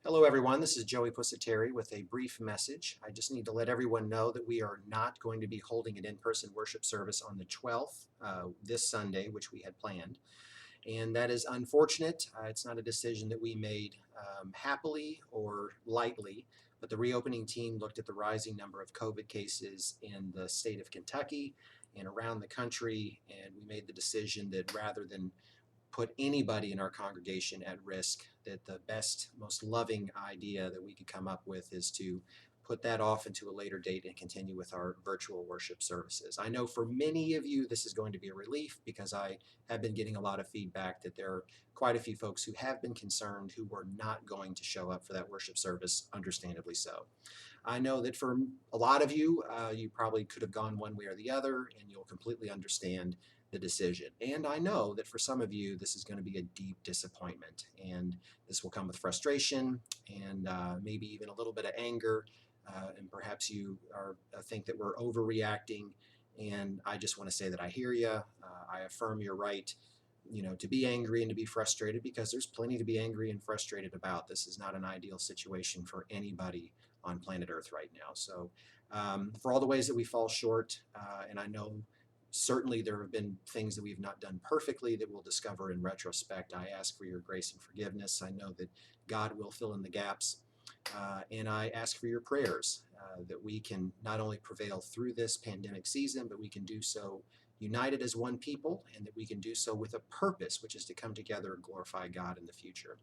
Hello, everyone. This is Joey Pusateri with a brief message. I just need to let everyone know that we are not going to be holding an in-person worship service on the 12th, this Sunday, which we had planned. And that is unfortunate. It's not a decision that we made happily or lightly, but the reopening team looked at the rising number of COVID cases in the state of Kentucky and around the country, and we made the decision that rather than put anybody in our congregation at risk, that the best, most loving idea that we could come up with is to put that off into a later date and continue with our virtual worship services. I know for many of you this is going to be a relief because I have been getting a lot of feedback that there are quite a few folks who have been concerned who were not going to show up for that worship service, understandably so. I know that for a lot of you, you probably could have gone one way or the other, and you'll completely understand the decision. And I know that for some of you, this is going to be a deep disappointment, and this will come with frustration and maybe even a little bit of anger. And perhaps you think that we're overreacting. And I just want to say that I hear you. I affirm your right, to be angry and to be frustrated because there's plenty to be angry and frustrated about. This is not an ideal situation for anybody on planet Earth right now. So, for all the ways that we fall short, and I know certainly there have been things that we've not done perfectly that we'll discover in retrospect. I ask for your grace and forgiveness. I know that God will fill in the gaps. And I ask for your prayers that we can not only prevail through this pandemic season, but we can do so united as one people, and that we can do so with a purpose, which is to come together and glorify God in the future.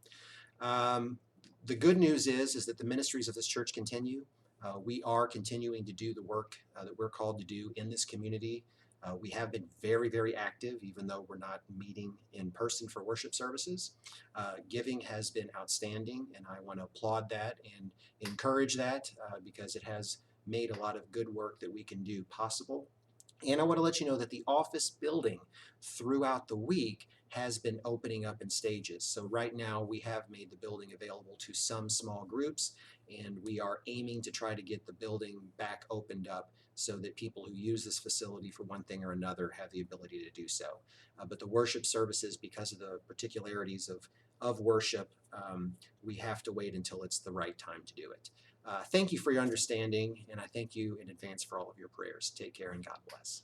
Um, the good news is that the ministries of this church continue. We are continuing to do the work that we're called to do in this community. We have been very, very active, even though we're not meeting in person for worship services. Giving has been outstanding, and I want to applaud that and encourage that because it has made a lot of good work that we can do possible. And I want to let you know that the office building throughout the week has been opening up in stages. So right now we have made the building available to some small groups, and we are aiming to try to get the building back opened up so that people who use this facility for one thing or another have the ability to do so. But the worship services, because of the particularities of worship, we have to wait until it's the right time to do it. Thank you for your understanding, and I thank you in advance for all of your prayers. Take care and God bless.